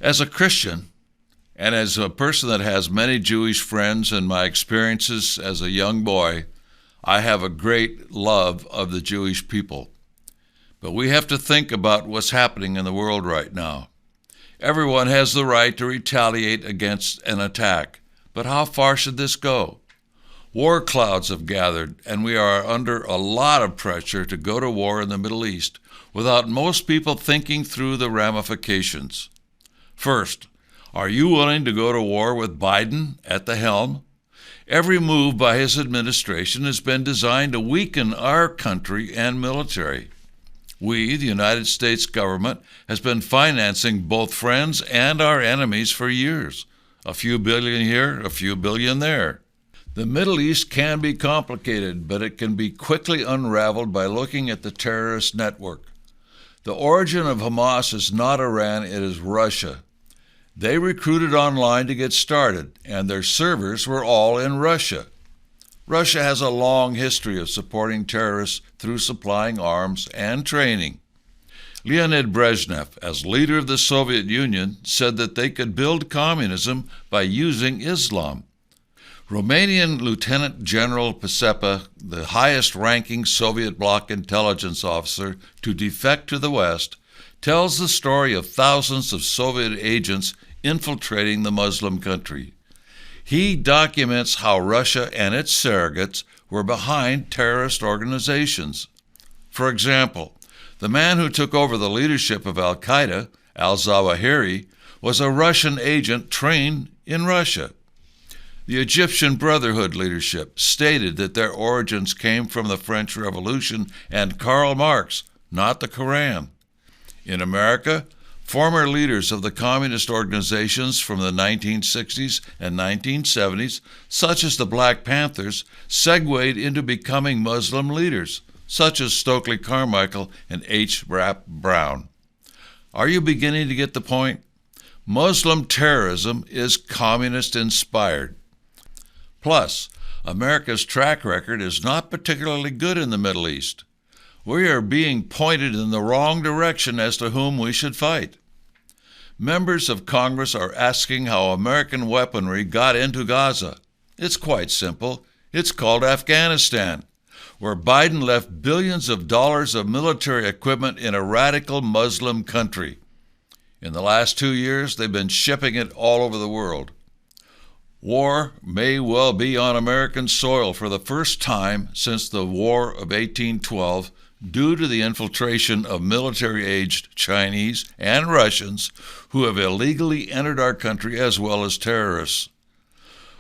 As a Christian, and as a person that has many Jewish friends and my experiences as a young boy, I have a great love of the Jewish people. But we have to think about what's happening in the world right now. Everyone has the right to retaliate against an attack, but how far should this go? War clouds have gathered, and we are under a lot of pressure to go to war in the Middle East without most people thinking through the ramifications. First, are you willing to go to war with Biden at the helm? Every move by his administration has been designed to weaken our country and military. We, the United States government, has been financing both friends and our enemies for years. A few billion here, a few billion there. The Middle East can be complicated, but it can be quickly unraveled by looking at the terrorist network. The origin of Hamas is not Iran, it is Russia. They recruited online to get started, and their servers were all in Russia. Russia has a long history of supporting terrorists through supplying arms and training. Leonid Brezhnev, as leader of the Soviet Union, said that they could build communism by using Islam. Romanian Lieutenant General Pacepa, the highest-ranking Soviet bloc intelligence officer to defect to the West, tells the story of thousands of Soviet agents infiltrating the Muslim country. He documents how Russia and its surrogates were behind terrorist organizations. For example, the man who took over the leadership of al-Qaeda, al-Zawahiri, was a Russian agent trained in Russia. The Egyptian Brotherhood leadership stated that their origins came from the French Revolution and Karl Marx, not the Koran. In America, former leaders of the communist organizations from the 1960s and 1970s, such as the Black Panthers, segued into becoming Muslim leaders, such as Stokely Carmichael and H. Rap Brown. Are you beginning to get the point? Muslim terrorism is communist-inspired. Plus, America's track record is not particularly good in the Middle East. We are being pointed in the wrong direction as to whom we should fight. Members of Congress are asking how American weaponry got into Gaza. It's quite simple. It's called Afghanistan, where Biden left billions of dollars of military equipment in a radical Muslim country. In the last 2 years, they've been shipping it all over the world. War may well be on American soil for the first time since the War of 1812 due to the infiltration of military-aged Chinese and Russians who have illegally entered our country as well as terrorists.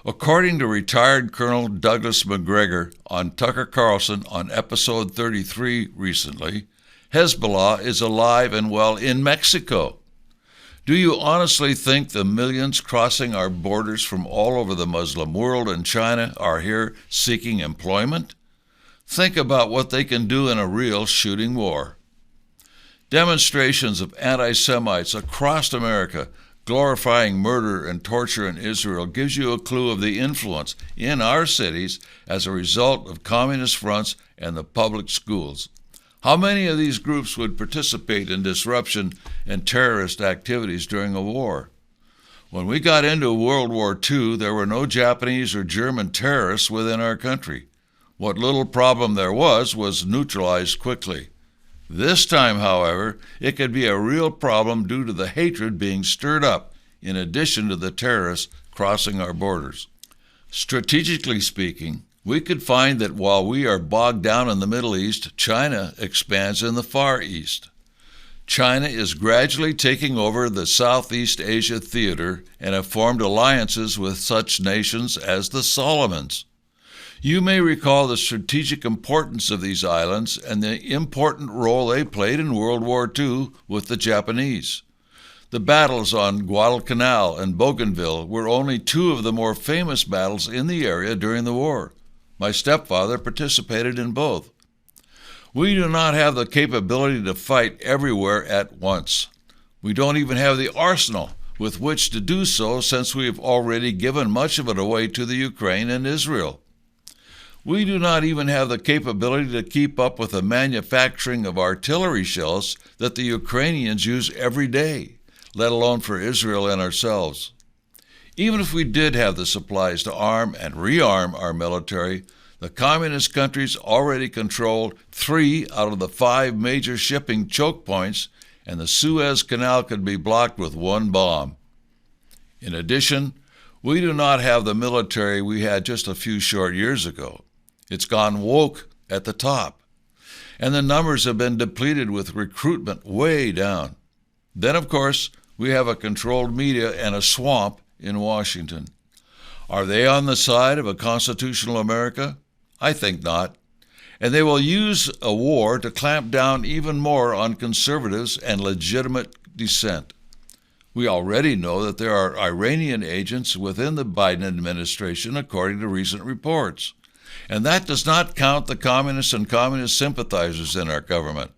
According to retired Colonel Douglas McGregor on Tucker Carlson on episode 33 recently, Hezbollah is alive and well in Mexico. Do you honestly think the millions crossing our borders from all over the Muslim world and China are here seeking employment? Think about what they can do in a real shooting war. Demonstrations of anti-Semites across America glorifying murder and torture in Israel gives you a clue of the influence in our cities as a result of communist fronts and the public schools. How many of these groups would participate in disruption and terrorist activities during a war? When we got into World War II, there were no Japanese or German terrorists within our country. What little problem there was neutralized quickly. This time, however, it could be a real problem due to the hatred being stirred up, in addition to the terrorists crossing our borders. Strategically speaking, we could find that while we are bogged down in the Middle East, China expands in the Far East. China is gradually taking over the Southeast Asia theater and have formed alliances with such nations as the Solomons. You may recall the strategic importance of these islands and the important role they played in World War II with the Japanese. The battles on Guadalcanal and Bougainville were only two of the more famous battles in the area during the war. My stepfather participated in both. We do not have the capability to fight everywhere at once. We don't even have the arsenal with which to do so, since we have already given much of it away to the Ukraine and Israel. We do not even have the capability to keep up with the manufacturing of artillery shells that the Ukrainians use every day, let alone for Israel and ourselves. Even if we did have the supplies to arm and rearm our military, the communist countries already controlled 3 out of the 5 major shipping choke points, and the Suez Canal could be blocked with 1 bomb. In addition, we do not have the military we had just a few short years ago. It's gone woke at the top, and the numbers have been depleted with recruitment way down. Then, of course, we have a controlled media and a swamp in Washington. Are they on the side of a constitutional America? I think not. And they will use a war to clamp down even more on conservatives and legitimate dissent. We already know that there are Iranian agents within the Biden administration, according to recent reports. And that does not count the communists and communist sympathizers in our government.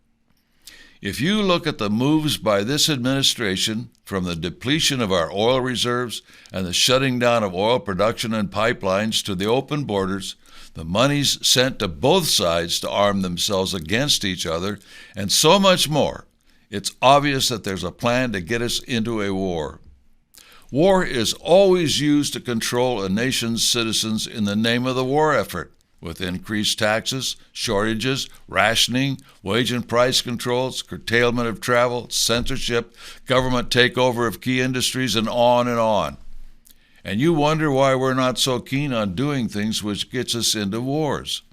If you look at the moves by this administration, from the depletion of our oil reserves and the shutting down of oil production and pipelines to the open borders, the monies sent to both sides to arm themselves against each other, and so much more, it's obvious that there's a plan to get us into a war. War is always used to control a nation's citizens in the name of the war effort, with increased taxes, shortages, rationing, wage and price controls, curtailment of travel, censorship, government takeover of key industries, and on and on. And you wonder why we're not so keen on doing things which gets us into wars.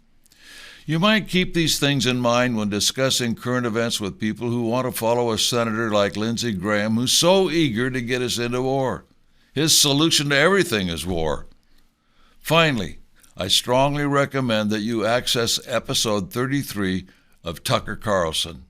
You might keep these things in mind when discussing current events with people who want to follow a senator like Lindsey Graham, who's so eager to get us into war. His solution to everything is war. Finally, I strongly recommend that you access episode 33 of Tucker Carlson.